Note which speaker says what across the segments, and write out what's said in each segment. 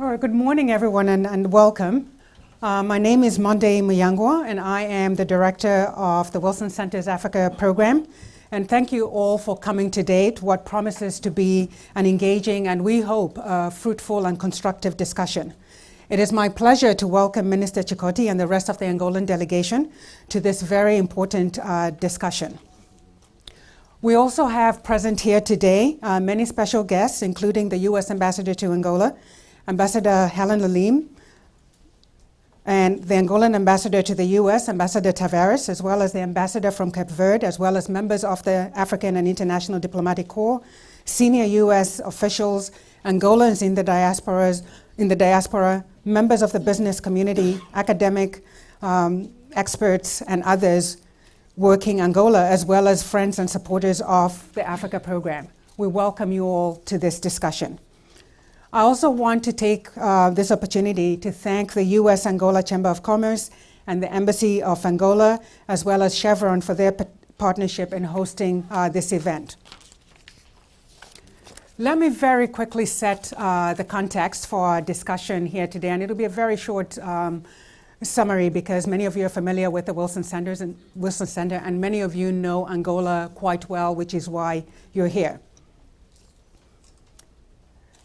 Speaker 1: All right, good morning, everyone, and welcome. My name is Monday Muyangwa, and I am the director of the Wilson Center's Africa program. And thank you all for coming today to what promises to be an engaging and, we hope, fruitful and constructive discussion. It is my pleasure to welcome Minister Chikoti and the rest of the Angolan delegation to this very important discussion. We also have present here today many special guests, including the U.S. Ambassador to Angola, Ambassador Helen Lalim, and the Angolan Ambassador to the U.S., Ambassador Tavares, as well as the Ambassador from Cape Verde, as well as members of the African and International Diplomatic Corps, senior U.S. officials, Angolans in the diaspora, members of the business community, academic experts, and others working Angola, as well as friends and supporters of the Africa program. We welcome you all to this discussion. I also want to take this opportunity to thank the U.S. Angola Chamber of Commerce and the Embassy of Angola, as well as Chevron, for their partnership in hosting this event. Let me very quickly set the context for our discussion here today, and it'll be a very short summary because many of you are familiar with the Wilson Center, and many of you know Angola quite well, which is why you're here.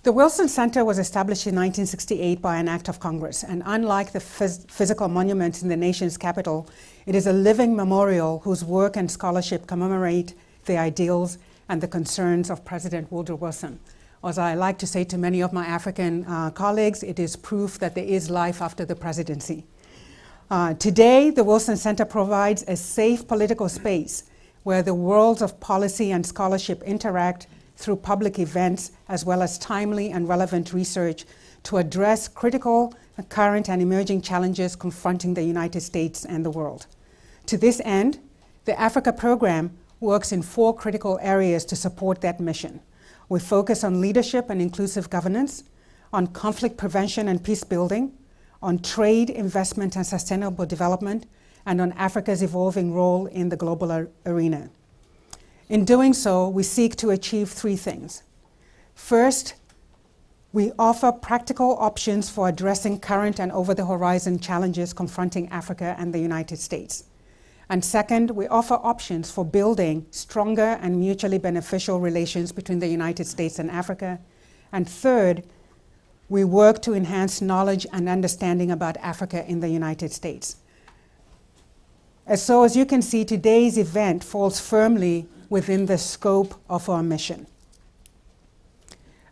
Speaker 1: The Wilson Center was established in 1968 by an act of Congress, and unlike the physical monuments in the nation's capital, it is a living memorial whose work and scholarship commemorate the ideals and the concerns of President Woodrow Wilson. As I like to say to many of my African colleagues, it is proof that there is life after the presidency. Today, the Wilson Center provides a safe political space where the worlds of policy and scholarship interact through public events, as well as timely and relevant research to address critical, current, and emerging challenges confronting the United States and the world. To this end, the Africa program works in 4 critical areas to support that mission. We focus on leadership and inclusive governance, on conflict prevention and peace building, on trade, investment, and sustainable development, and on Africa's evolving role in the global arena. In doing so, we seek to achieve 3 things. First, we offer practical options for addressing current and over-the-horizon challenges confronting Africa and the United States. And second, we offer options for building stronger and mutually beneficial relations between the United States and Africa. And third, we work to enhance knowledge and understanding about Africa in the United States. So as you can see, today's event falls firmly within the scope of our mission.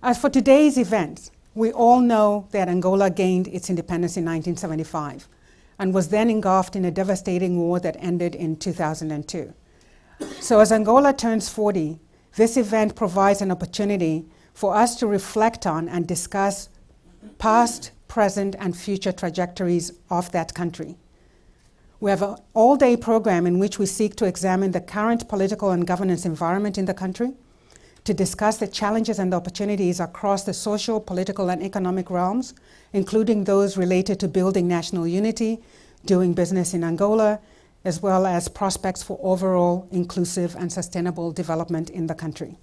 Speaker 1: As for today's event, we all know that Angola gained its independence in 1975 and was then engulfed in a devastating war that ended in 2002. So as Angola turns 40, this event provides an opportunity for us to reflect on and discuss past, present, and future trajectories of that country. We have an all-day program in which we seek to examine the current political and governance environment in the country, to discuss the challenges and the opportunities across the social, political, and economic realms, including those related to building national unity, doing business in Angola, as well as prospects for overall inclusive and sustainable development in the country.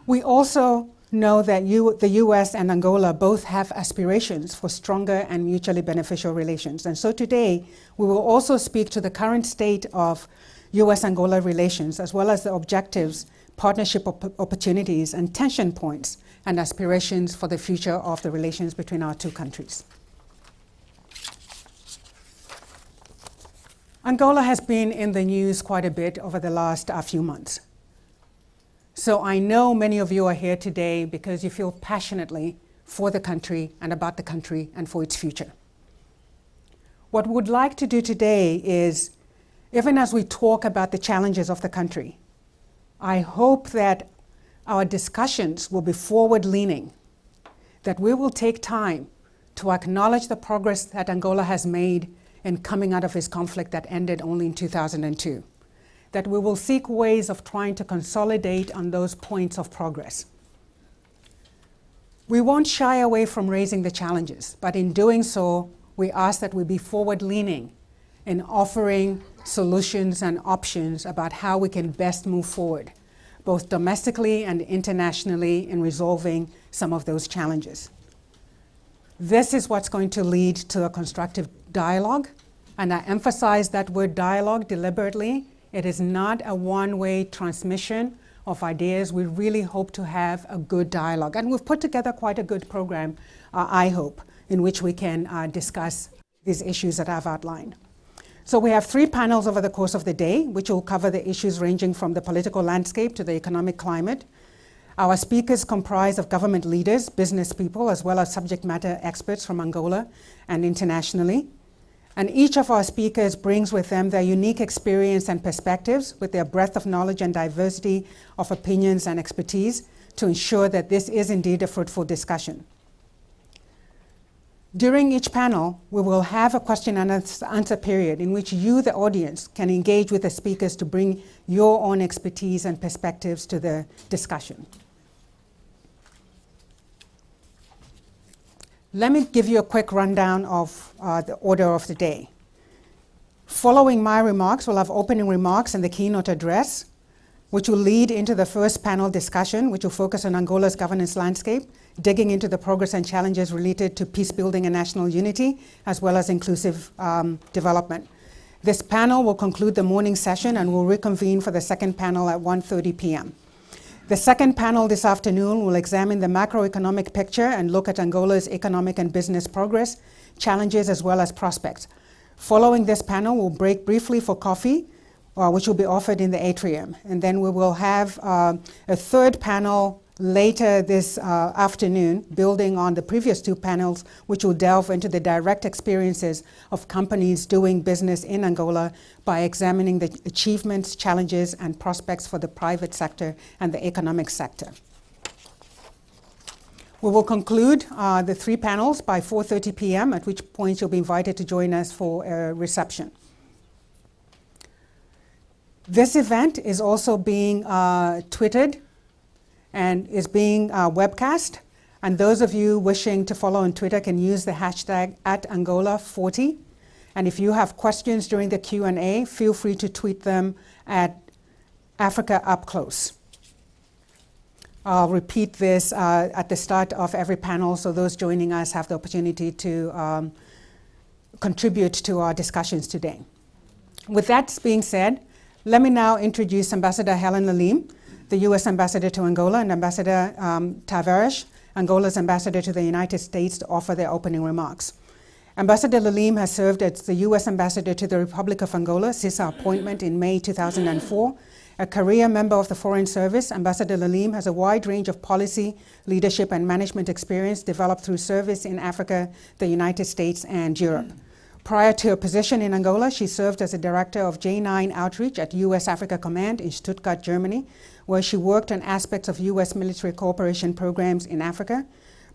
Speaker 1: We also know that the U.S. and Angola both have aspirations for stronger and mutually beneficial relations. And so today, we will also speak to the current state of U.S.-Angola relations, as well as the objectives, partnership opportunities, and tension points, and aspirations for the future of the relations between our 2 countries. Angola has been in the news quite a bit over the last few months. So I know many of you are here today because you feel passionately for the country and about the country and for its future. What we would like to do today is, even as we talk about the challenges of the country, I hope that our discussions will be forward-leaning, that we will take time to acknowledge the progress that Angola has made in coming out of this conflict that ended only in 2002. That we will seek ways of trying to consolidate on those points of progress. We won't shy away from raising the challenges, but in doing so, we ask that we be forward-leaning in offering solutions and options about how we can best move forward, both domestically and internationally, in resolving some of those challenges. This is what's going to lead to a constructive dialogue. And I emphasize that word dialogue deliberately. It is not a one-way transmission of ideas. We really hope to have a good dialogue. And we've put together quite a good program, I hope, in which we can discuss these issues that I've outlined. So we have 3 panels over the course of the day, which will cover the issues ranging from the political landscape to the economic climate. Our speakers comprise of government leaders, business people, as well as subject matter experts from Angola and internationally. And each of our speakers brings with them their unique experience and perspectives with their breadth of knowledge and diversity of opinions and expertise to ensure that this is indeed a fruitful discussion. During each panel, we will have a question and answer period in which you, the audience, can engage with the speakers to bring your own expertise and perspectives to the discussion. Let me give you a quick rundown of the order of the day. Following my remarks, we'll have opening remarks and the keynote address, which will lead into the first panel discussion, which will focus on Angola's governance landscape, digging into the progress and challenges related to peace building and national unity, as well as inclusive development. This panel will conclude the morning session and will reconvene for the second panel at 1:30 p.m. The second panel this afternoon will examine the macroeconomic picture and look at Angola's economic and business progress, challenges, as well as prospects. Following this panel, we'll break briefly for coffee, which will be offered in the atrium. And then we will have a third panel later this afternoon, building on the previous 2 panels, which will delve into the direct experiences of companies doing business in Angola by examining the achievements, challenges, and prospects for the private sector and the economic sector. We will conclude the 3 panels by 4:30 p.m., at which point you'll be invited to join us for a reception. This event is also being tweeted and is being webcast. And those of you wishing to follow on Twitter can use the hashtag @Angola40. And if you have questions during the Q&A, feel free to tweet them at Africa Up Close. I'll repeat this at the start of every panel so those joining us have the opportunity to contribute to our discussions today. With that being said, let me now introduce Ambassador Helen Lalim, the U.S. Ambassador to Angola, and Ambassador Tavares, Angola's Ambassador to the United States, to offer their opening remarks. Ambassador Lalim has served as the U.S. Ambassador to the Republic of Angola since her appointment in May 2004. A career member of the Foreign Service, Ambassador Lalim has a wide range of policy, leadership, and management experience developed through service in Africa, the United States, and Europe. Prior to her position in Angola, she served as a director of J9 Outreach at U.S. Africa Command in Stuttgart, Germany, where she worked on aspects of U.S. military cooperation programs in Africa.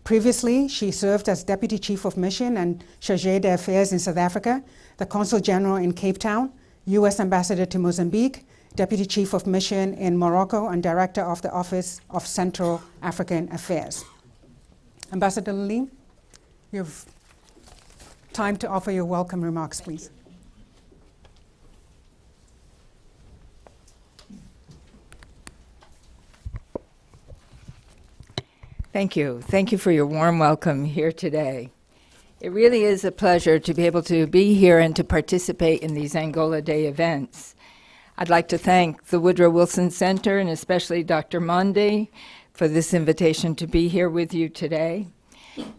Speaker 1: Previously, she served as Deputy Chief of Mission and Chargé d'Affaires in South Africa, the Consul General in Cape Town, U.S. Ambassador to Mozambique, Deputy Chief of Mission in Morocco, and Director of the Office of Central African Affairs. Ambassador Lalim, you have time to offer your welcome remarks, please.
Speaker 2: Thank you. Thank you for your warm welcome here today. It really is a pleasure to be able to be here and to participate in these Angola Day events. I'd like to thank the Woodrow Wilson Center and especially Dr. Monde for this invitation to be here with you today.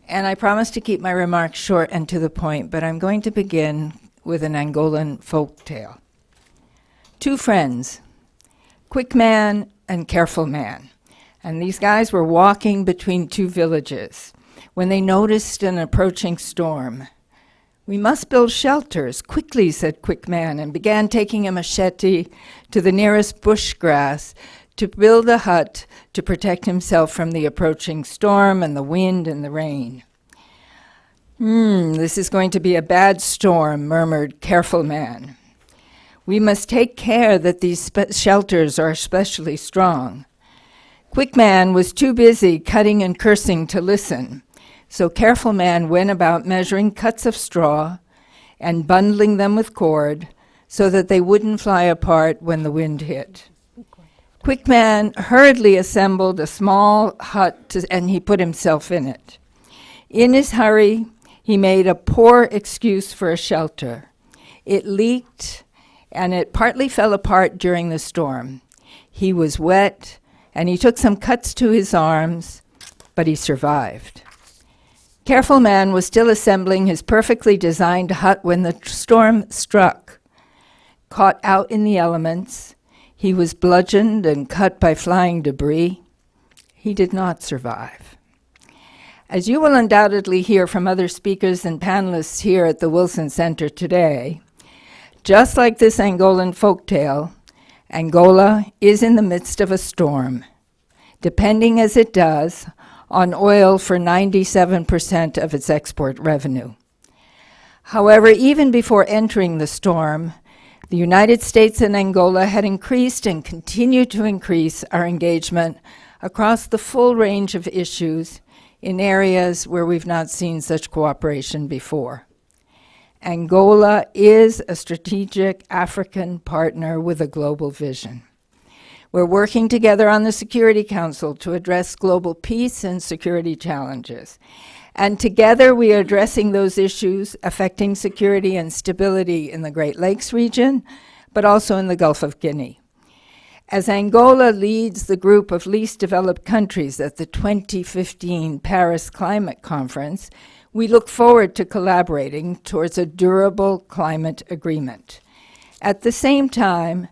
Speaker 2: And I promise to keep my remarks short and to the point, but I'm going to begin with an Angolan folk tale. 2 friends, Quick Man and Careful Man. And these guys were walking between 2 villages when they noticed an approaching storm. "We must build shelters quickly," said Quick Man, and began taking a machete to the nearest bush grass to build a hut to protect himself from the approaching storm and the wind and the rain. This is going to be a bad storm," murmured Careful Man. "We must take care that these shelters are especially strong." Quick Man was too busy cutting and cursing to listen, so Careful Man went about measuring cuts of straw and bundling them with cord so that they wouldn't fly apart when the wind hit. Quick Man hurriedly assembled a small hut and he put himself in it. In his hurry, he made a poor excuse for a shelter. It leaked, and it partly fell apart during the storm. He was wet, and he took some cuts to his arms, but he survived. Careful Man was still assembling his perfectly designed hut when the storm struck. Caught out in the elements, he was bludgeoned and cut by flying debris. He did not survive. As you will undoubtedly hear from other speakers and panelists here at the Wilson Center today, just like this Angolan folktale, Angola is in the midst of a storm, depending as it does on oil for 97% of its export revenue. However, even before entering the storm, the United States and Angola had increased and continue to increase our engagement across the full range of issues in areas where we've not seen such cooperation before. Angola is a strategic African partner with a global vision. We're working together on the Security Council to address global peace and security challenges. And together we are addressing those issues affecting security and stability in the Great Lakes region, but also in the Gulf of Guinea. As Angola leads the group of least developed countries at the 2015 Paris Climate Conference, we look forward to collaborating towards a durable climate agreement. At the same time,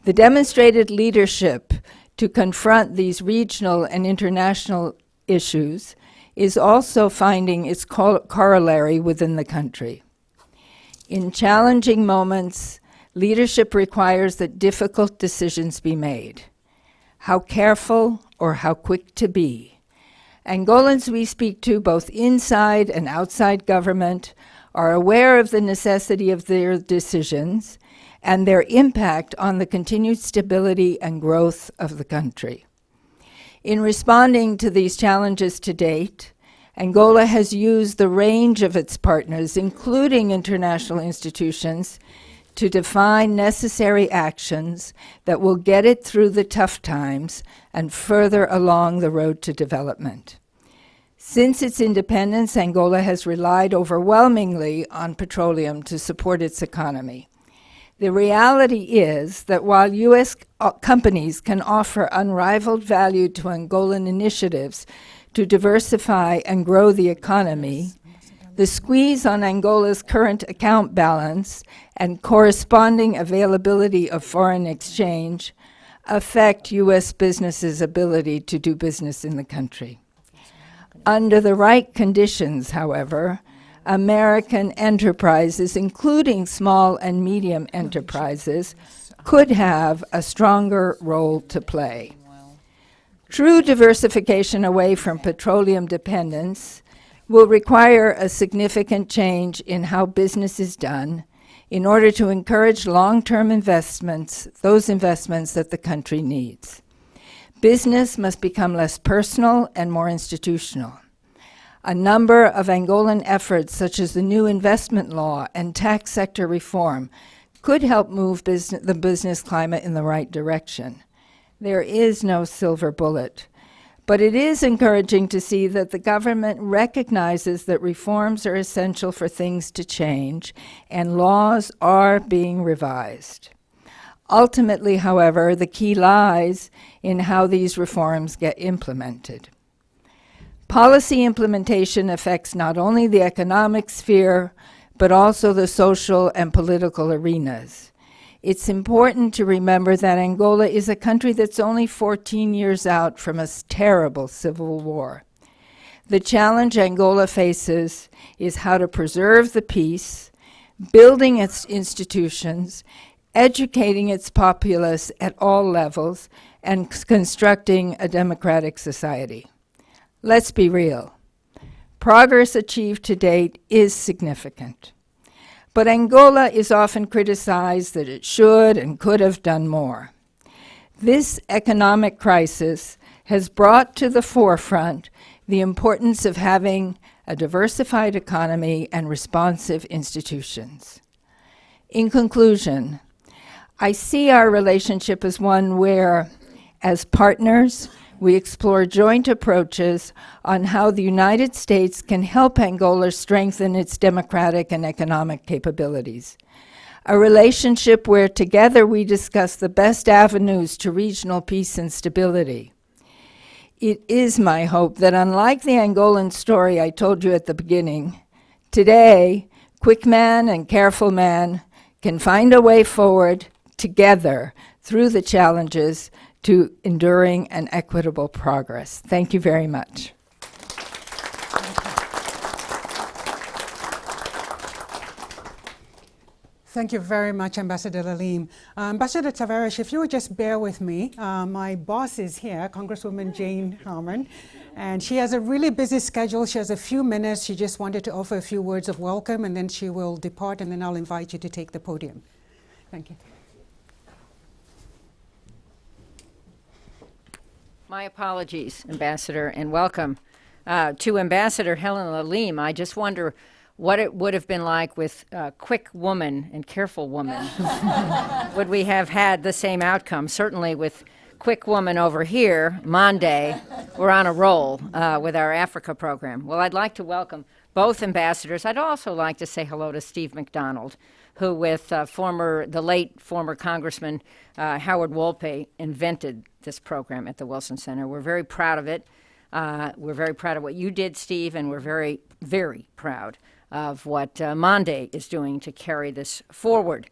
Speaker 2: the demonstrated leadership to confront these regional and international issues is also finding its corollary within the country. In challenging moments, leadership requires that difficult decisions be made. How careful or how quick to be? Angolans we speak to, both inside and outside government, are aware of the necessity of their decisions and their impact on the continued stability and growth of the country. In responding to these challenges to date, Angola has used the range of its partners, including international institutions, to define necessary actions that will get it through the tough times and further along the road to development. Since its independence, Angola has relied overwhelmingly on petroleum to support its economy. The reality is that while U.S. companies can offer unrivaled value to Angolan initiatives to diversify and grow the economy, the squeeze on Angola's current account balance and corresponding availability of foreign exchange affect U.S. businesses' ability to do business in the country. Under the right conditions, however, American enterprises, including small and medium enterprises, could have a stronger role to play. True diversification away from petroleum dependence will require a significant change in how business is done in order to encourage long-term investments, those investments that the country needs. Business must become less personal and more institutional. A number of Angolan efforts, such as the new investment law and tax sector reform, could help move the business climate in the right direction. There is no silver bullet, but it is encouraging to see that the government recognizes that reforms are essential for things to change, and laws are being revised. Ultimately, however, the key lies in how these reforms get implemented. Policy implementation affects not only the economic sphere, but also the social and political arenas. It's important to remember that Angola is a country that's only 14 years out from a terrible civil war. The challenge Angola faces is how to preserve the peace, building its institutions, educating its populace at all levels, and constructing a democratic society. Let's be real. Progress achieved to date is significant. But Angola is often criticized that it should and could have done more. This economic crisis has brought to the forefront the importance of having a diversified economy and responsive institutions. In conclusion, I see our relationship as one where, as partners, we explore joint approaches on how the United States can help Angola strengthen its democratic and economic capabilities. A relationship where together we discuss the best avenues to regional peace and stability. It is my hope that unlike the Angolan story I told you at the beginning, today, quick man and careful man can find a way forward together through the challenges to enduring and equitable progress. Thank you very much.
Speaker 1: Thank you very much, Ambassador Lalim. Ambassador Tavares, if you would just bear with me, my boss is here, Congresswoman Jane Harman, and she has a really busy schedule. She has a few minutes. She just wanted to offer a few words of welcome, and then she will depart, and then I'll invite you to take the podium. Thank you.
Speaker 3: My apologies, Ambassador, and welcome. To Ambassador Helen Lalim, I just wonder what it would have been like with quick woman and careful woman. Would we have had the same outcome? Certainly with quick woman over here, Monday, we're on a roll with our Africa program. Well, I'd like to welcome both ambassadors. I'd also like to say hello to Steve McDonald, who with the late former Congressman Howard Wolpe invented this program at the Wilson Center. We're very proud of it. We're very proud of what you did, Steve, and we're very, very proud of what Monday is doing to carry this forward.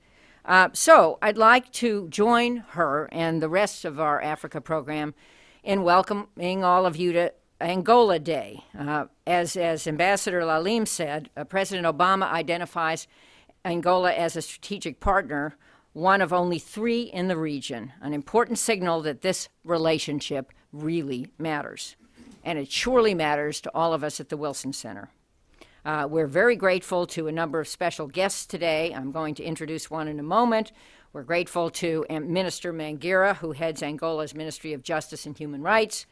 Speaker 3: So I'd like to join her and the rest of our Africa program in welcoming all of you to Angola Day. As Ambassador Lalim said, President Obama identifies Angola as a strategic partner, one of only 3 in the region, an important signal that this relationship really matters. And it surely matters to all of us at the Wilson Center. We're very grateful to a number of special guests today. I'm going to introduce one in a moment. We're grateful to Minister Mangira, who heads Angola's Ministry of Justice and Human Rights.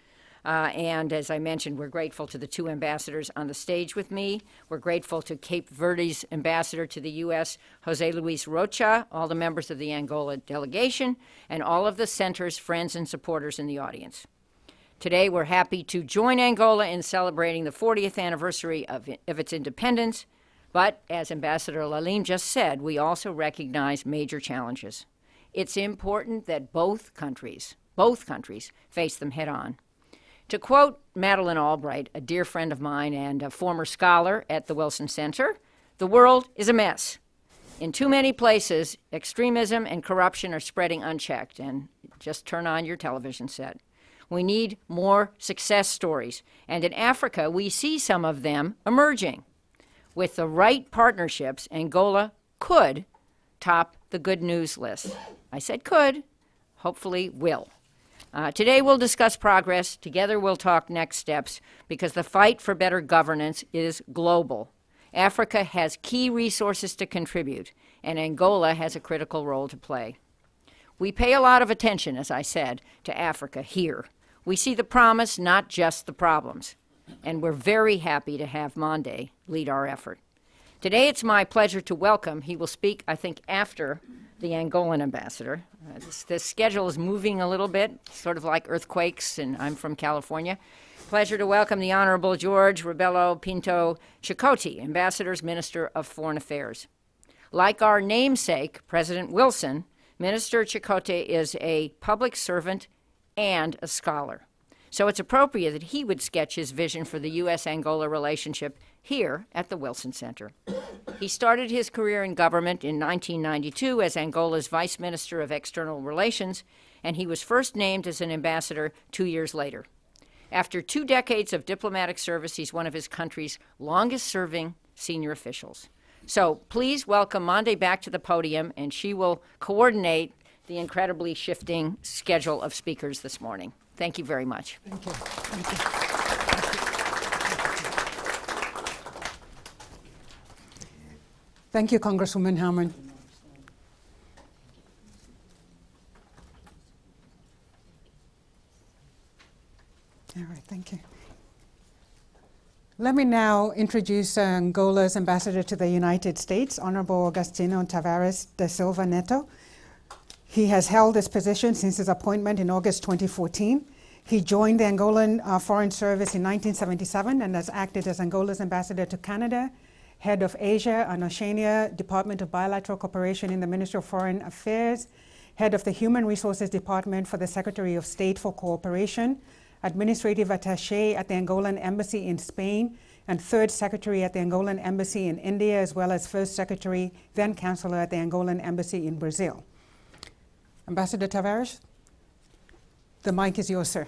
Speaker 3: And as I mentioned, we're grateful to the 2 ambassadors on the stage with me. We're grateful to Cape Verde's ambassador to the U.S., Jose Luis Rocha, all the members of the Angola delegation, and all of the center's friends and supporters in the audience. Today, we're happy to join Angola in celebrating the 40th anniversary of its independence, but as Ambassador Lalim just said, we also recognize major challenges. It's important that both countries face them head on. To quote Madeleine Albright, a dear friend of mine and a former scholar at the Wilson Center, the world is a mess. In too many places, extremism and corruption are spreading unchecked, and just turn on your television set. We need more success stories, and in Africa, we see some of them emerging. With the right partnerships, Angola could top the good news list. I said could, hopefully will. Today we'll discuss progress. Together we'll talk next steps, because the fight for better governance is global. Africa has key resources to contribute, and Angola has a critical role to play. We pay a lot of attention, as I said, to Africa here. We see the promise, not just the problems, and we're very happy to have Monday lead our effort. Today it's my pleasure to welcome, he will speak, I think, after the Angolan ambassador. This schedule is moving a little bit, sort of like earthquakes, and I'm from California. Pleasure to welcome the Honorable George Rebelo Pinto Chakotay, Ambassador's Minister of Foreign Affairs. Like our namesake, President Wilson, Minister Chakotay is a public servant and a scholar. So it's appropriate that he would sketch his vision for the U.S.-Angola relationship here at the Wilson Center. He started his career in government in 1992 as Angola's Vice Minister of External Relations, and he was first named as an ambassador 2 years later. After 2 decades of diplomatic service, he's one of his country's longest-serving senior officials. So please welcome Monday back to the podium, and she will coordinate the incredibly shifting schedule of speakers this morning. Thank you very much.
Speaker 1: Thank you. Thank you. Thank you, Congresswoman Harman. All right, thank you. Let me now introduce Angola's ambassador to the United States, Honorable Agostinho Tavares da Silva Neto. He has held this position since his appointment in August 2014. He joined the Angolan Foreign Service in 1977 and has acted as Angola's ambassador to Canada, head of Asia and Oceania, Department of Bilateral Cooperation in the Ministry of Foreign Affairs, head of the Human Resources Department for the Secretary of State for Cooperation, administrative attaché at the Angolan Embassy in Spain, and third secretary at the Angolan Embassy in India, as well as first secretary, then counselor at the Angolan Embassy in Brazil. Ambassador Tavares, the mic is yours, sir.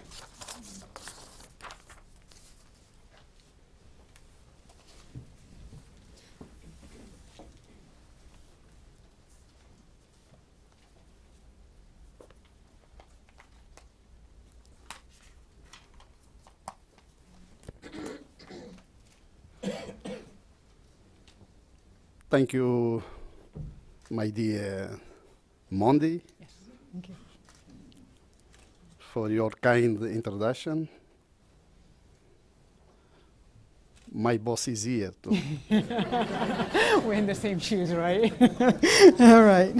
Speaker 4: Thank you, my dear Mondi,
Speaker 1: Yes, thank you.
Speaker 4: for your kind introduction. My boss is here too.
Speaker 1: We're in the same shoes, right? All right.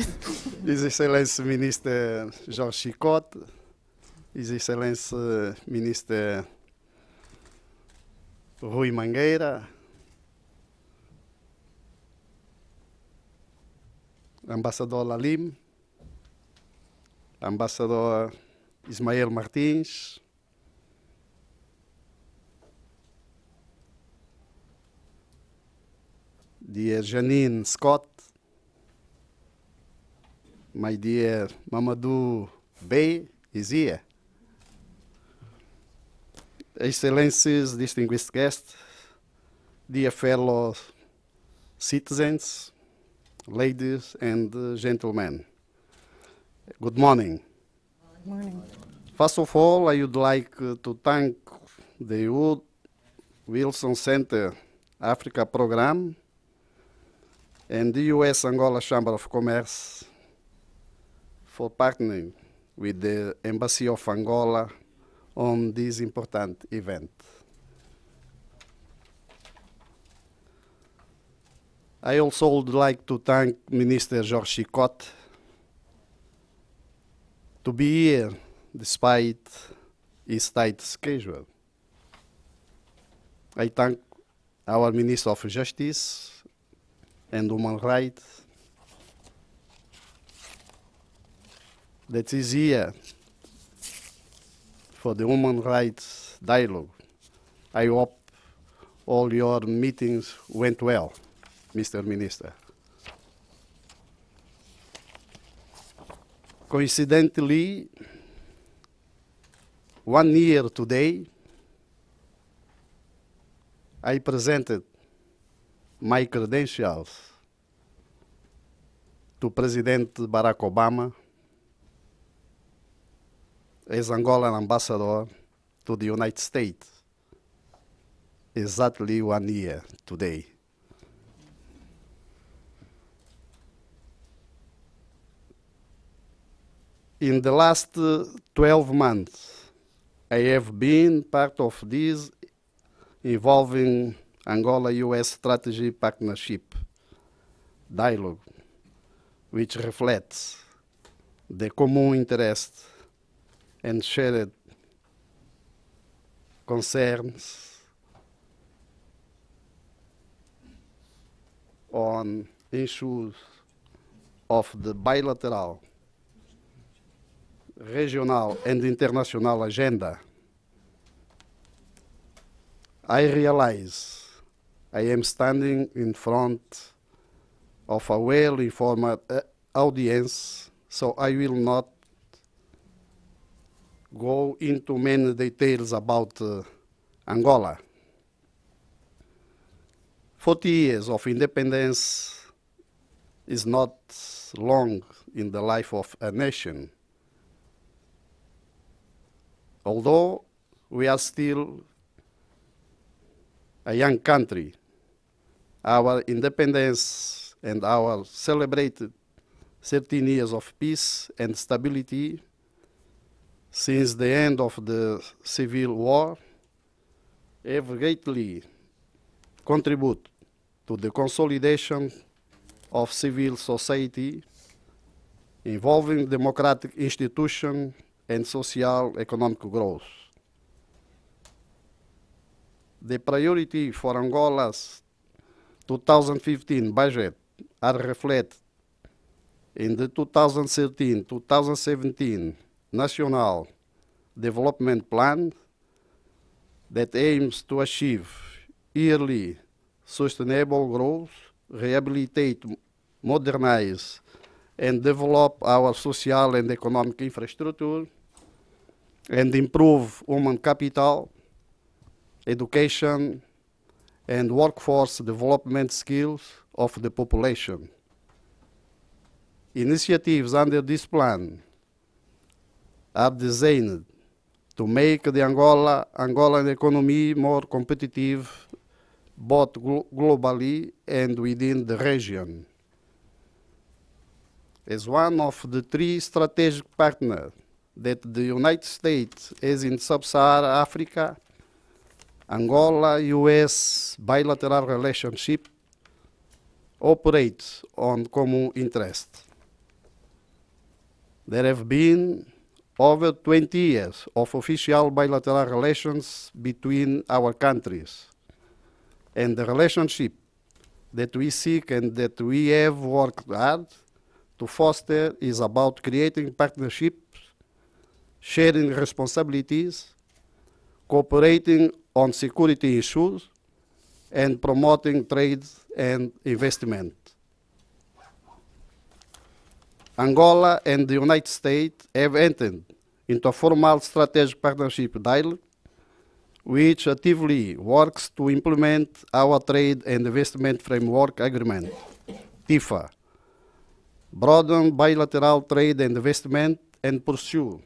Speaker 4: His Excellency Minister Jorge Chicote, His Excellency Minister Rui Mangueira, Ambassador Lalim, Ambassador Ismael Martins, dear Janine Scott, my dear Mamadou Bey is here. Excellencies, distinguished guests, dear fellow citizens, ladies and gentlemen, good morning.
Speaker 1: Good morning.
Speaker 4: First of all, I would like to thank the Wood Wilson Center Africa Program and the U.S. Angola Chamber of Commerce for partnering with the Embassy of Angola on this important event. I also would like to thank Minister Jorge Chicote to be here despite his tight schedule. I thank our Minister of Justice and Human Rights that is here for the human rights dialogue. I hope all your meetings went well, Mr. Minister. Coincidentally, 1 year today, I presented my credentials to President Barack Obama as Angolan Ambassador to the United States, exactly 1 year today. In the last 12 months, I have been part of this involving Angola-US strategy partnership dialogue, which reflects the common interest and shared concerns on issues of the bilateral, regional and international agenda. I realize I am standing in front of a well-informed audience, so I will not go into many details about Angola. 40 years of independence is not long in the life of a nation. Although we are still a young country, our independence and our celebrated 13 years of peace and stability since the end of the Civil War have greatly contributed to the consolidation of civil society involving democratic institutions and social economic growth. the priority for Angola's 2015 budget are reflected in the 2013-2017 National Development Plan that aims to achieve yearly sustainable growth, rehabilitate, modernize, and develop our social and economic infrastructure, and improve human capital, education, and workforce development skills of the population. Initiatives under this plan are designed to make the Angolan economy more competitive both globally and within the region. As one of the three strategic partners that the United States has in Sub-Saharan Africa, Angola-US bilateral relationship operates on common interest. There have been over 20 years of official bilateral relations between our countries, and the relationship that we seek and that we have worked hard to foster is about creating partnerships, sharing responsibilities, cooperating on security issues, and promoting trade and investment. Angola and the United States have entered into a formal strategic partnership dialogue, which actively works to implement our Trade and Investment Framework Agreement, TIFA, broaden bilateral trade and investment, and pursue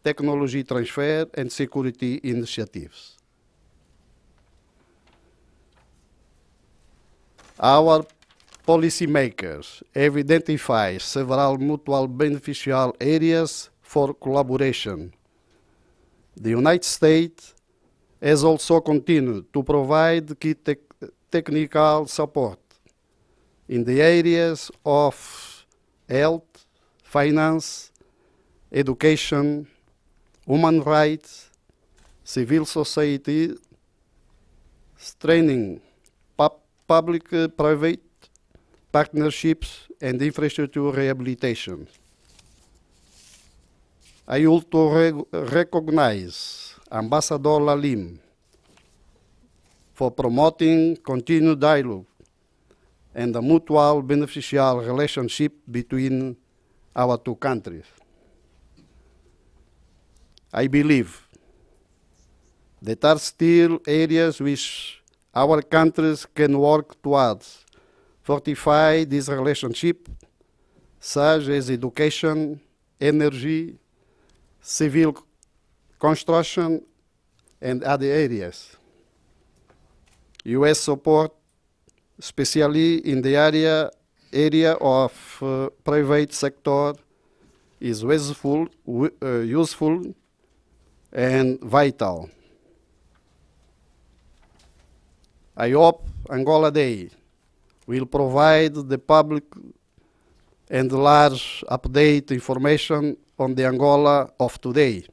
Speaker 4: technology transfer and security initiatives. Our policymakers have identified several mutual beneficial areas for collaboration. The United States has also continued to provide key technical support in the areas of health, finance, education, human rights, civil society, strengthening public-private partnerships, and infrastructure rehabilitation. I also recognize Ambassador Lalim for promoting continued dialogue and a mutual beneficial relationship between our two countries. I believe that there are still areas which our countries can work towards fortify this relationship, such as education, energy, civil construction, and other areas. US support, especially in the area of private sector, is useful and vital. I hope Angola Day will provide the public and large update information on the Angola of today,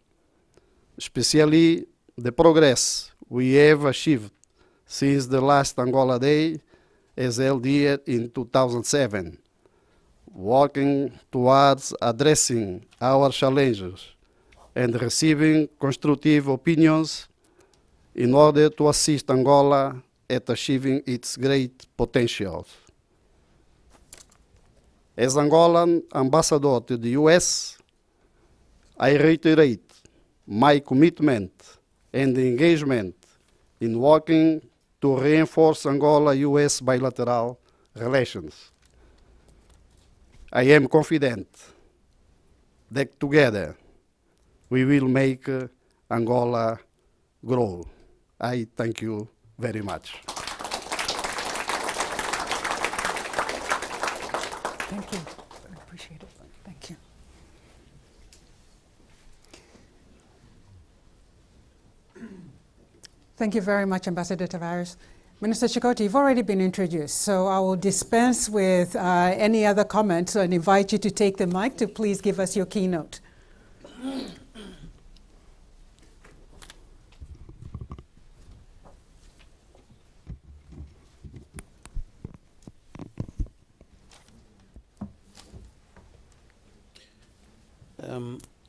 Speaker 4: especially the progress we have achieved since the last Angola Day as held here in 2007, working towards addressing our challenges and receiving constructive opinions in order to assist Angola at achieving its great potential. As Angolan Ambassador to the US, I reiterate my commitment and engagement in working to reinforce Angola-US bilateral relations. I am confident that together we will make Angola grow. I thank you very much.
Speaker 1: Thank you. I appreciate it. Thank you. Thank you very much, Ambassador Tavares. Minister Chikoti, you've already been introduced, so I will dispense with any other comments and invite you to take the mic to please give us your keynote.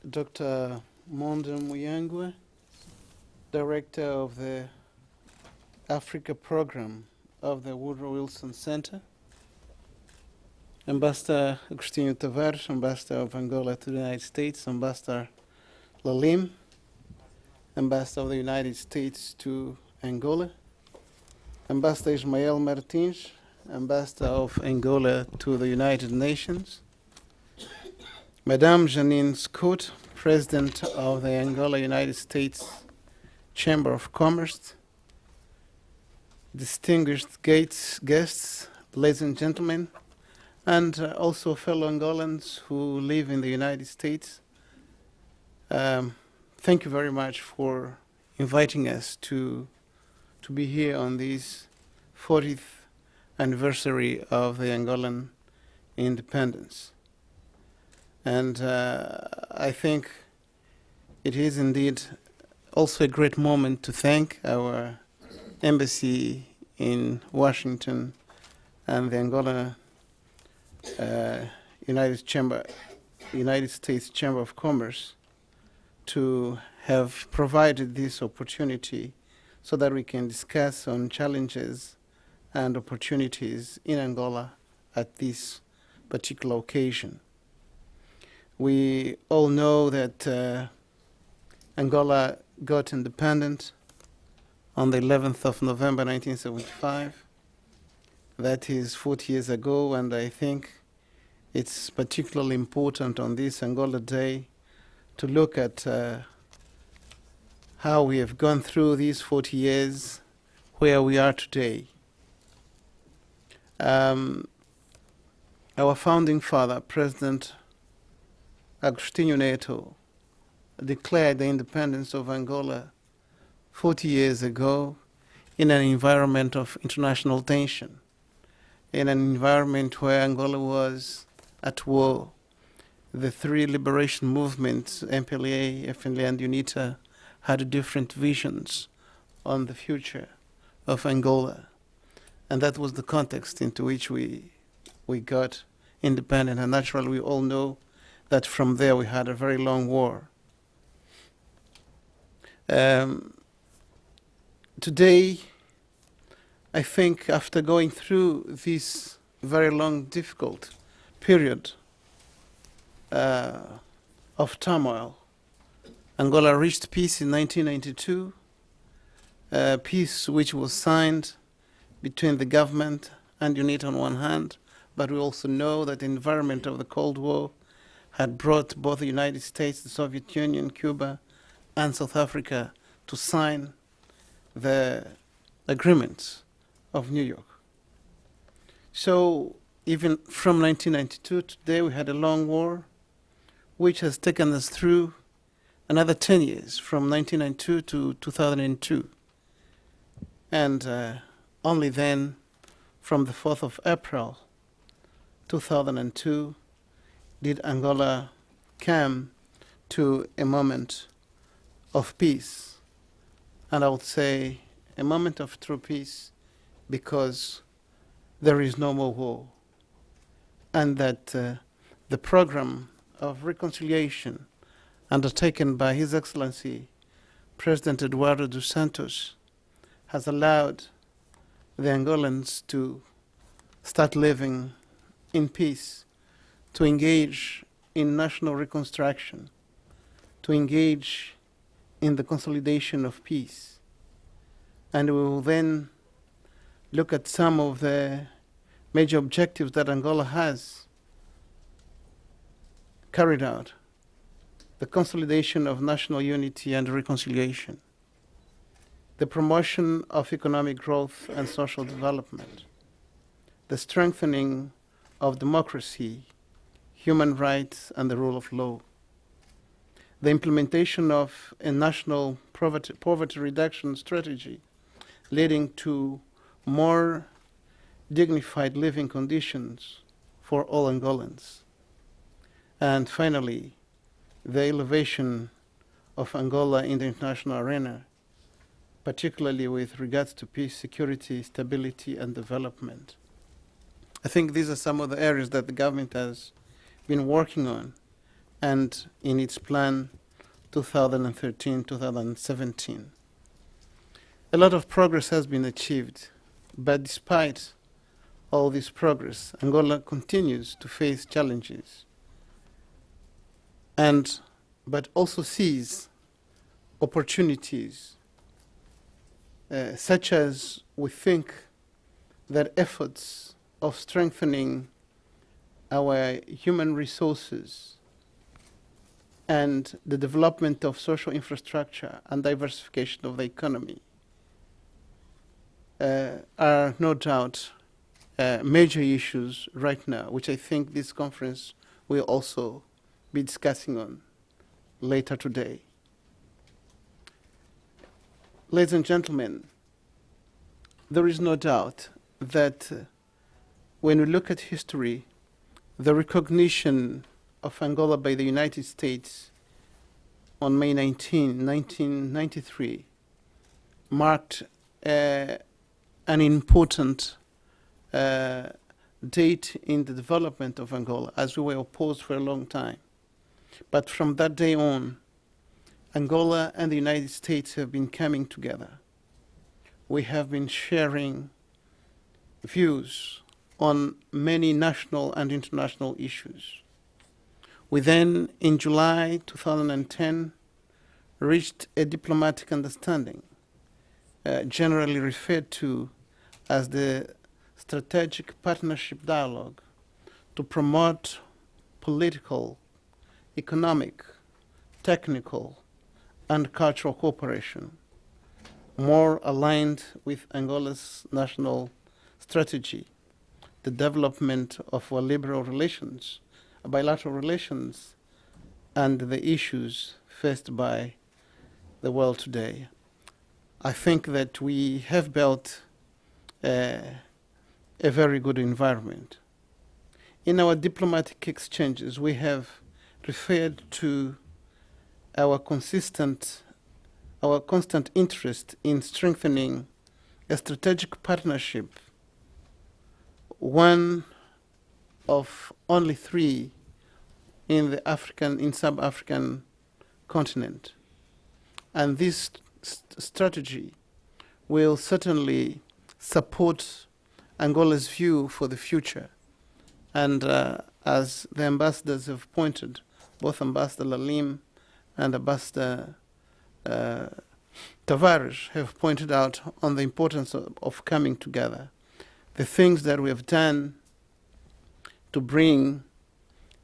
Speaker 5: Dr. Monde Muyangwe, Director of the Africa Program of the Woodrow Wilson Center, Ambassador Agostinho Tavares, Ambassador of Angola to the United States, Ambassador Lalim, Ambassador of the United States to Angola, Ambassador Ismael Martins, Ambassador of Angola to the United Nations, Madame Janine Scott, President of the Angola United States Chamber of Commerce, distinguished guests, ladies and gentlemen, and also fellow Angolans who live in the United States. Thank you very much for inviting us to be here on this 40th anniversary of the Angolan independence. And I think it is indeed also a great moment to thank our embassy in Washington and the Angola United States Chamber of Commerce to have provided this opportunity so that we can discuss on challenges and opportunities in Angola at this particular occasion. We all know that Angola got independent on the 11th of November 1975. That is 40 years ago, and I think it's particularly important on this Angola Day to look at how we have gone through these 40 years, where we are today. Our founding father, President Agostinho Neto, declared the independence of Angola 40 years ago in an environment of international tension, in an environment where Angola was at war. The three liberation movements, MPLA, FNLA, and UNITA, had different visions on the future of Angola. And that was the context into which we got independent. And naturally, we all know that from there we had a very long war. Today, I think after going through this very long, difficult period of turmoil, Angola reached peace in 1992, peace which was signed between the government and UNITA on one hand, but we also know that the environment of the Cold War had brought both the United States, the Soviet Union, Cuba, and South Africa to sign the agreements of New York. So even from 1992 to today, we had a long war, which has taken us through another 10 years, from 1992 to 2002. And only then, from the 4th of April 2002, did Angola come to a moment of peace. And I would say a moment of true peace, because there is no more war. And that the program of reconciliation undertaken by His Excellency President Eduardo dos Santos has allowed the Angolans to start living in peace, to engage in national reconstruction, to engage in the consolidation of peace. And we will then look at some of the major objectives that Angola has carried out: the consolidation of national unity and reconciliation, the promotion of economic growth and social development, the strengthening of democracy, human rights, and the rule of law, the implementation of a national poverty reduction strategy leading to more dignified living conditions for all Angolans, and finally, the elevation of Angola in the international arena, particularly with regards to peace, security, stability, and development. I think these are some of the areas that the government has been working on, and in its plan 2013-2017. A lot of progress has been achieved, but despite all this progress, Angola continues to face challenges, but also sees opportunities, such as we think that efforts of strengthening our human resources and the development of social infrastructure and diversification of the economy are no doubt major issues right now, which I think this conference will also be discussing on later today. Ladies and gentlemen, there is no doubt that when we look at history, the recognition of Angola by the United States on May 19, 1993, marked an important date in the development of Angola, as we were opposed for a long time. But from that day on, Angola and the United States have been coming together. We have been sharing views on many national and international issues. We then, in July 2010, reached a diplomatic understanding, generally referred to as the Strategic Partnership Dialogue, to promote political, economic, technical, and cultural cooperation, more aligned with Angola's national strategy, the development of our bilateral relations, and the issues faced by the world today. I think that we have built a very good environment. In our diplomatic exchanges, we have referred to our constant interest in strengthening a strategic partnership, one of only three in the sub-African continent. And this strategy will certainly support Angola's view for the future. And as the ambassadors have pointed, both Ambassador Lalim and Ambassador Tavares have pointed out on the importance of coming together. The things that we have done to bring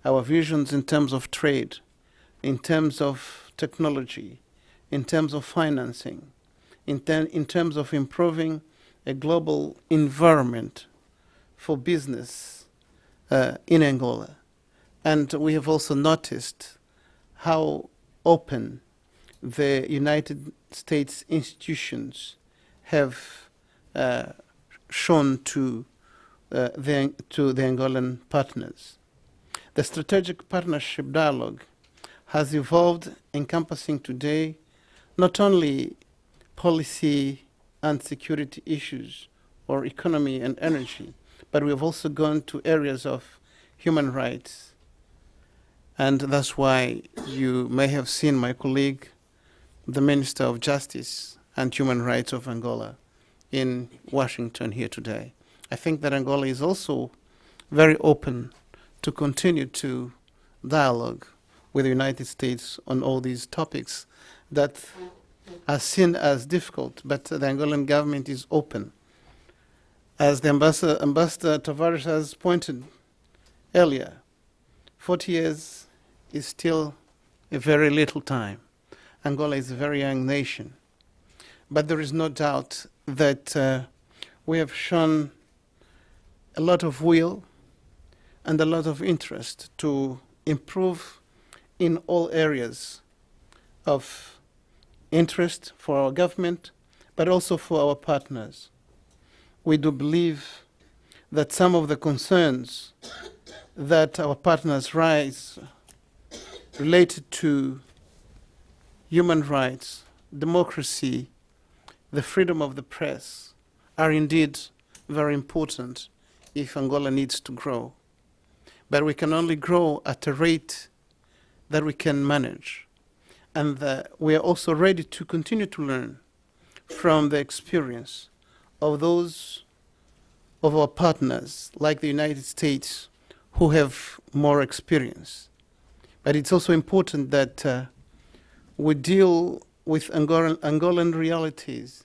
Speaker 5: our visions in terms of trade, in terms of technology, in terms of financing, in terms of improving a global environment for business in Angola. And we have also noticed how open the United States institutions have shown to the Angolan partners. The Strategic Partnership Dialogue has evolved, encompassing today not only policy and security issues or economy and energy, but we have also gone to areas of human rights. And that's why you may have seen my colleague, the Minister of Justice and Human Rights of Angola, in Washington here today. I think that Angola is also very open to continue to dialogue with the United States on all these topics that are seen as difficult, but the Angolan government is open. As the Ambassador Tavares has pointed earlier, 40 years is still a very little time. Angola is a very young nation. But there is no doubt that we have shown a lot of will and a lot of interest to improve in all areas of interest for our government, but also for our partners. We do believe that some of the concerns that our partners raise related to human rights, democracy, the freedom of the press are indeed very important if Angola needs to grow. But we can only grow at a rate that we can manage. And we are also ready to continue to learn from the experience of those of our partners, like the United States, who have more experience. But it's also important that we deal with Angolan realities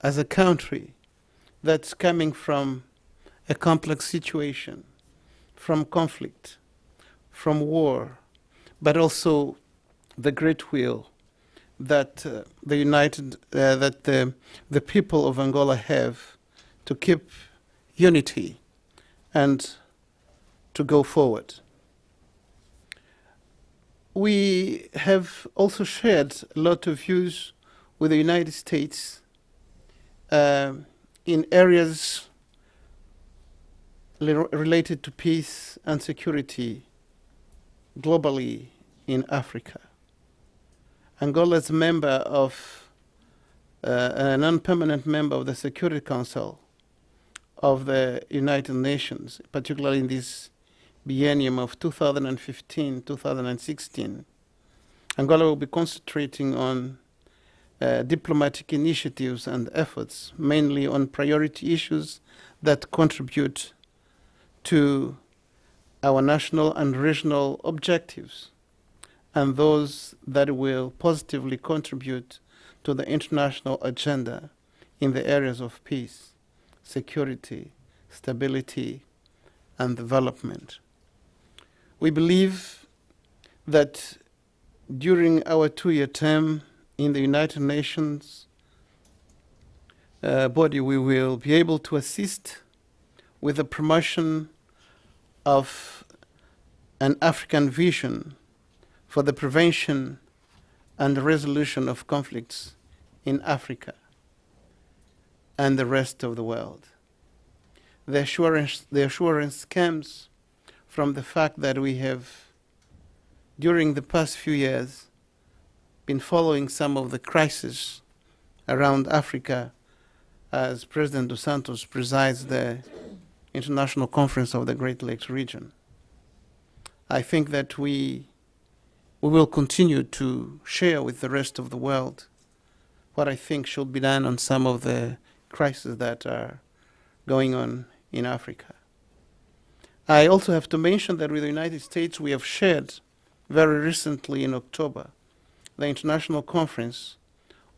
Speaker 5: as a country that's coming from a complex situation, from conflict, from war, but also the great will that the people of Angola have to keep unity and to go forward. We have also shared a lot of views with the United States in areas related to peace and security globally in Africa. Angola is a member of a non-permanent member of the Security Council of the United Nations, particularly in this biennium of 2015-2016. Angola will be concentrating on diplomatic initiatives and efforts, mainly on priority issues that contribute to our national and regional objectives, and those that will positively contribute to the international agenda in the areas of peace, security, stability, and development. We believe that during our 2-year term in the United Nations body, we will be able to assist with the promotion of an African vision for the prevention and resolution of conflicts in Africa and the rest of the world. The assurance comes from the fact that we have, during the past few years, been following some of the crises around Africa as President Dos Santos presides the International Conference of the Great Lakes region. I think that we will continue to share with the rest of the world what I think should be done on some of the crises that are going on in Africa. I also have to mention that with the United States, we have shared very recently in October the International Conference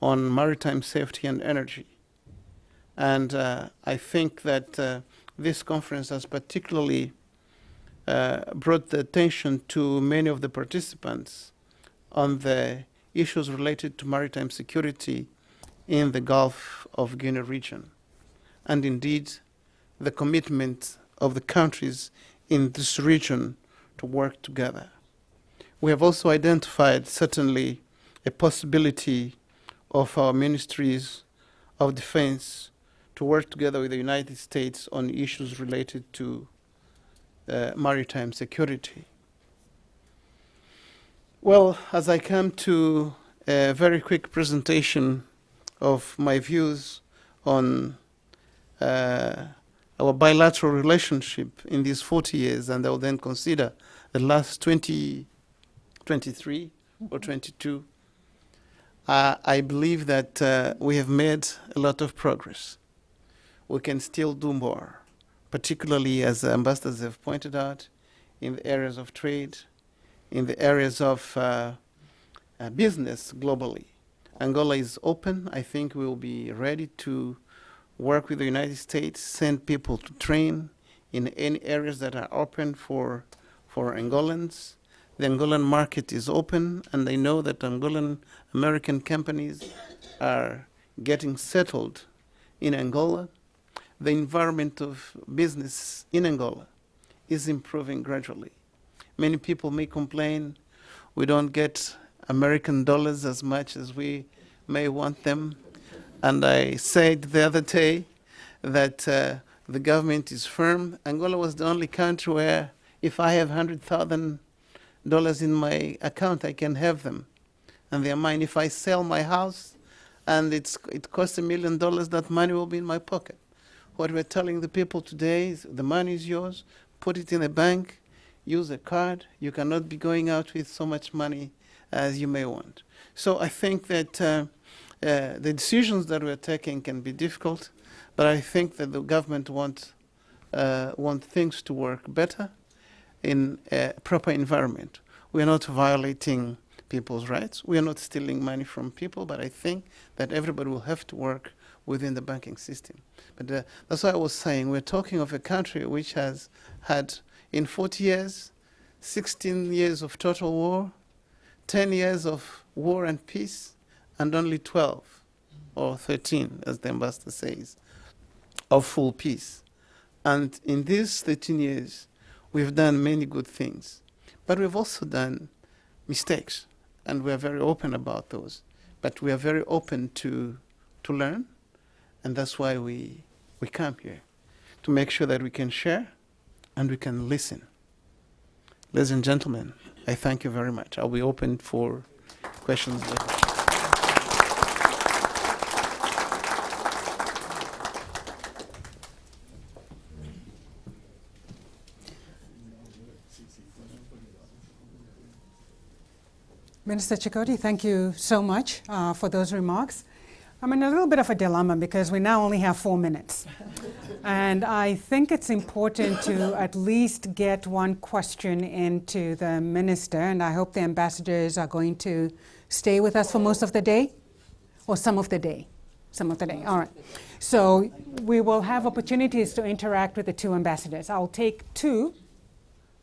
Speaker 5: on Maritime Safety and Energy. And I think that this conference has particularly brought the attention to many of the participants on the issues related to maritime security in the Gulf of Guinea region, and indeed the commitment of the countries in this region to work together. We have also identified certainly a possibility of our ministries of defense to work together with the United States on issues related to maritime security. Well, as I come to a very quick presentation of my views on our bilateral relationship in these 40 years, and I will then consider the last 23 or 22, I believe that we have made a lot of progress. We can still do more, particularly as the ambassadors have pointed out, in the areas of trade, in the areas of business globally. Angola is open. I think we will be ready to work with the United States, send people to train in any areas that are open for Angolans. The Angolan market is open, and I know that Angolan American companies are getting settled in Angola. The environment of business in Angola is improving gradually. Many people may complain we don't get American dollars as much as we may want them. And I said the other day that the government is firm. Angola was the only country where if I have $100,000 in my account, I can have them. And they are mine. If I sell my house and it costs $1 million, that money will be in my pocket. What we're telling the people today is the money is yours, put it in a bank, use a card. You cannot be going out with so much money as you may want. So I think that the decisions that we're taking can be difficult, but I think that the government want things to work better in a proper environment. We're not violating people's rights. We are not stealing money from people, but I think that everybody will have to work within the banking system. But that's why I was saying we're talking of a country which has had, in 40 years, 16 years of total war, 10 years of war and peace, and only 12 or 13, as the ambassador says, of full peace. And in these 13 years, we've done many good things, but we've also done mistakes, and we're very open about those. But we are very open to learn, and that's why we come here, to make sure that we can share and we can listen. Ladies and gentlemen, I thank you very much. I'll be open for questions later.
Speaker 1: Minister Chikoti, thank you so much for those remarks. I'm in a little bit of a dilemma because we now only have 4 minutes. And I think it's important to at least get one question into the minister, and I hope the ambassadors are going to stay with us for most of the day, or some of the day. Some of the day, all right. So we will have opportunities to interact with the two ambassadors. I'll take 2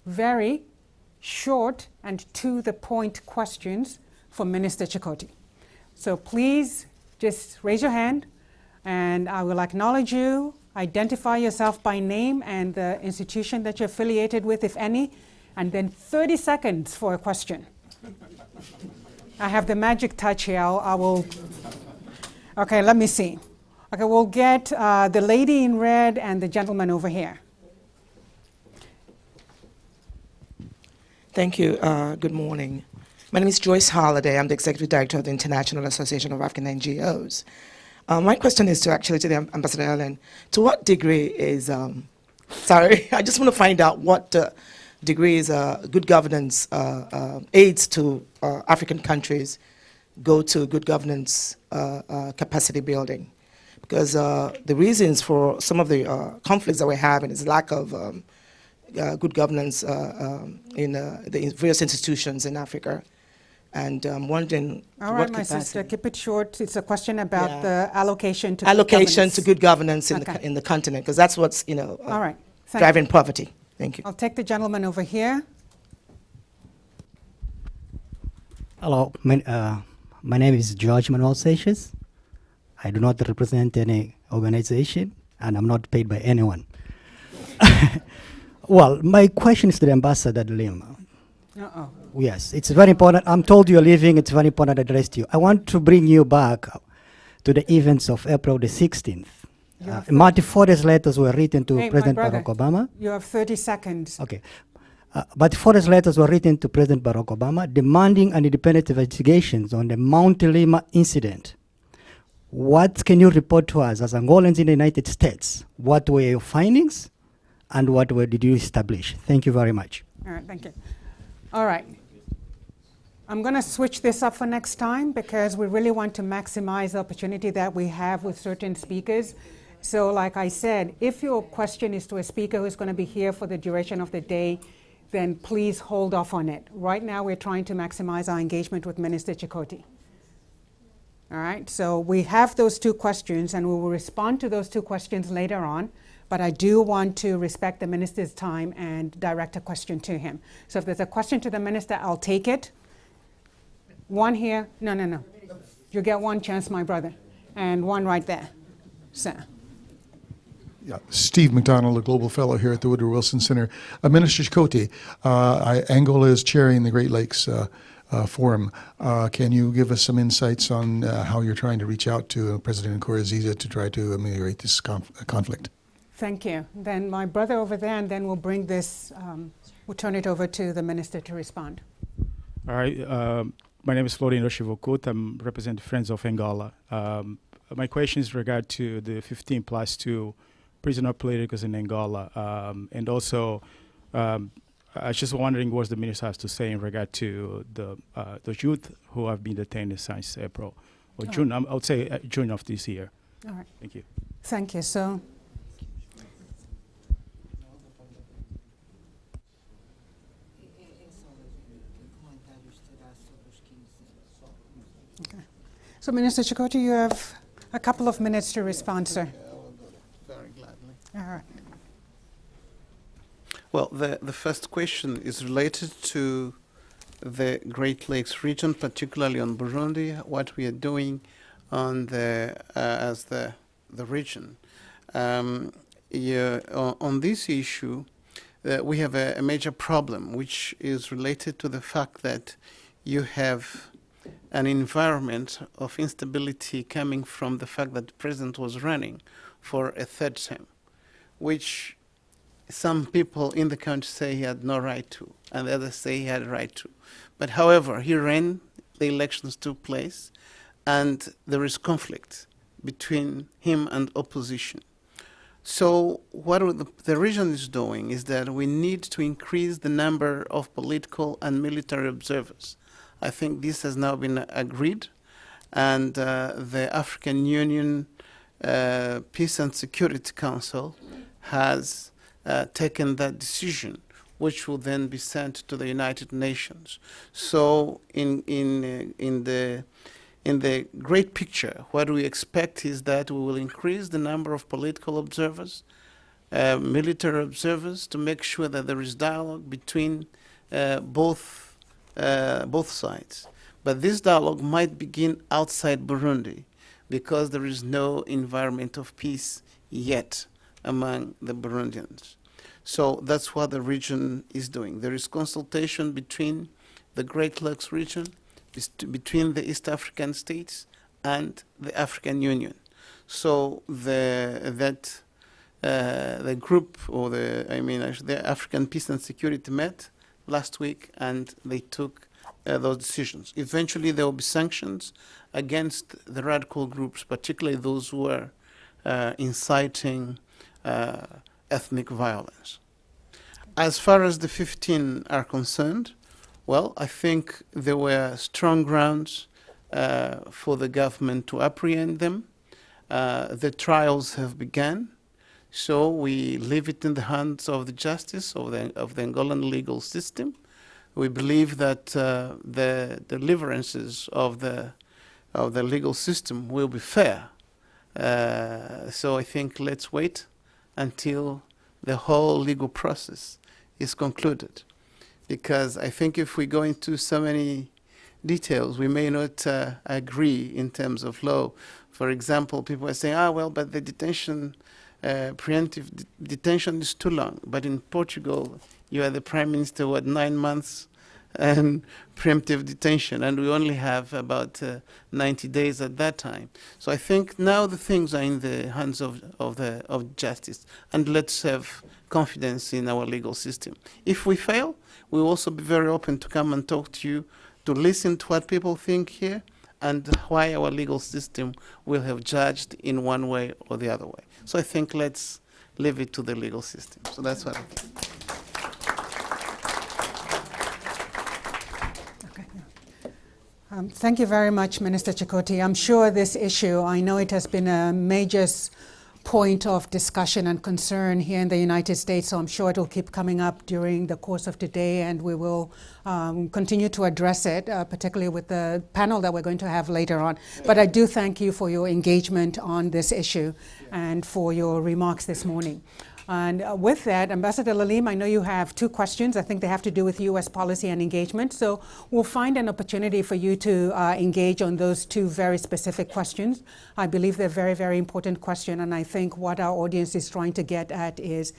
Speaker 1: very short and to-the-point questions for Minister Chikoti. So please just raise your hand, and I will acknowledge you, identify yourself by name and the institution that you're affiliated with, if any, and then 30 seconds for a question. I have the magic touch here. I will. Okay, let me see. Okay, we'll get the lady in red and the gentleman over here.
Speaker 6: Thank you. Good morning. My name is Joyce Holliday. I'm the Executive Director of the International Association of African NGOs. My question is to the Ambassador Helen. To what degree is, I just want to find out what degree is good governance aids to African countries go to good governance capacity building. Because the reasons for some of the conflicts that we're having is lack of good governance in the various institutions in Africa. And I'm wondering,
Speaker 1: all right, my sister, keep it short. It's a question about the allocation to
Speaker 6: good governance in the continent, because that's what's
Speaker 1: all right.
Speaker 6: Driving poverty. Thank you.
Speaker 1: I'll take the gentleman over here.
Speaker 7: Hello, my name is George Manuel Seixas. I do not represent any organization, and I'm not paid by anyone. Well, my question is to the Ambassador Lima.
Speaker 1: Uh-oh.
Speaker 7: Yes, it's very important. I'm told you're leaving. It's very important to address you. I want to bring you back to the events of April the 16th. Marty Forder's letters were written to President Barack Obama.
Speaker 1: You have 30 seconds.
Speaker 7: Okay. Marty Forder's letters were written to President Barack Obama demanding an independent investigations on the Mount Lima incident. What can you report to us as Angolans in the United States? What were your findings and what did you establish? Thank you very much.
Speaker 1: All right, thank you. All right. I'm going to switch this up for next time because we really want to maximize the opportunity that we have with certain speakers. So like I said, if your question is to a speaker who's going to be here for the duration of the day, then please hold off on it. Right now we're trying to maximize our engagement with Minister Chikoti. All right, so we have those 2 questions and we will respond to those 2 questions later on, but I do want to respect the minister's time and direct a question to him. So if there's a question to the minister, I'll take it. One here, no. You get one chance, my brother, and one right there, sir.
Speaker 8: Yeah, Steve McDonald, a Global Fellow here at the Woodrow Wilson Center. Minister Chikoti, Angola is chairing the Great Lakes Forum. Can you give us some insights on how you're trying to reach out to President Nkurunziza to try to ameliorate this conflict?
Speaker 1: Thank you. Then my brother over there, and then we'll bring this, we'll turn it over to the minister to respond.
Speaker 9: All right. My name is Florian Rochevokut. I'm representing Friends of Angola. My question is regard to the 15+2 prisoner politicals in Angola. And also, I was just wondering what the minister has to say in regard to the youth who have been detained since April or June. I would say June of this year.
Speaker 1: All right.
Speaker 9: Thank you.
Speaker 1: Thank you. So, okay. So, Minister Chikoti, you have a couple of minutes to respond, sir.
Speaker 5: Very gladly.
Speaker 1: All right.
Speaker 5: Well, the first question is related to the Great Lakes region, particularly on Burundi, what we are doing on as the region. On this issue, we have a major problem, which is related to the fact that you have an environment of instability coming from the fact that the president was running for a third term, which some people in the country say he had no right to, and the others say he had a right to. But however, he ran, the elections took place, and there is conflict between him and opposition. So what the region is doing is that we need to increase the number of political and military observers. I think this has now been agreed, and the African Union Peace and Security Council has taken that decision, which will then be sent to the United Nations. So in the great picture, what we expect is that we will increase the number of political observers, military observers, to make sure that there is dialogue between both sides. But this dialogue might begin outside Burundi because there is no environment of peace yet among the Burundians. So that's what the region is doing. There is consultation between the Great Lakes region, between the East African states and the African Union. So the group, or the African Peace and Security met last week, and they took those decisions. Eventually, there will be sanctions against the radical groups, particularly those who are inciting ethnic violence. As far as the 15 are concerned, well, I think there were strong grounds for the government to apprehend them. The trials have begun, so we leave it in the hands of the justice of the Angolan legal system. We believe that the deliverances of the legal system will be fair. So I think let's wait until the whole legal process is concluded, because I think if we go into so many details, we may not agree in terms of law. For example, people are saying, well, but the detention, preemptive detention is too long. But in Portugal, you are the prime minister, 9 months and preemptive detention, and we only have about 90 days at that time. So I think now the things are in the hands of justice, and let's have confidence in our legal system. If we fail, we'll also be very open to come and talk to you, to listen to what people think here, and why our legal system will have judged in one way or the other way. So I think let's leave it to the legal system. So that's what I think.
Speaker 1: Thank you very much, Minister Chikoti. I'm sure this issue, I know it has been a major point of discussion and concern here in the United States, so I'm sure it will keep coming up during the course of today, and we will continue to address it, particularly with the panel that we're going to have later on. But I do thank you for your engagement on this issue and for your remarks this morning. And with that, Ambassador Lalim, I know you have 2 questions. I think they have to do with U.S. policy and engagement. So we'll find an opportunity for you to engage on those 2 very specific questions. I believe they're very, very important questions. And I think what our audience is trying to get at is,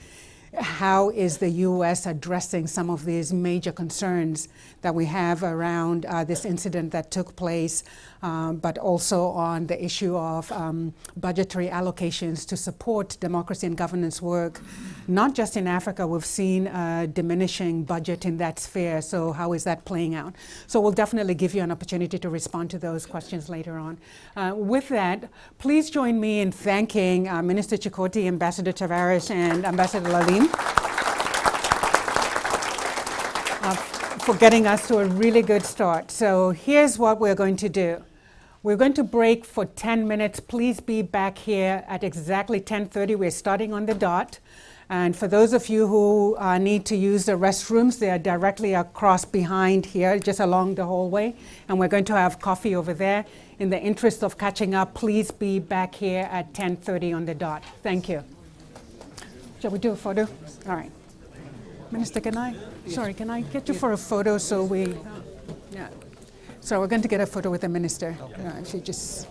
Speaker 1: how is the U.S. addressing some of these major concerns that we have around this incident that took place, but also on the issue of budgetary allocations to support democracy and governance work, not just in Africa. We've seen a diminishing budget in that sphere, so how is that playing out? So we'll definitely give you an opportunity to respond to those questions later on. With that, please join me in thanking Minister Chikoti, Ambassador Tavares, and Ambassador Lalim. for getting us to a really good start. So here's what we're going to do. We're going to break for 10 minutes. Please be back here at exactly 10:30. We're starting on the dot. And for those of you who need to use the restrooms, they are directly across behind here, just along the hallway. And we're going to have coffee over there. In the interest of catching up, please be back here at 10:30 on the dot. Thank you. Shall we do a photo? All right. Minister, can I get you for a photo so we, yeah. So we're going to get a photo with the minister. If you just.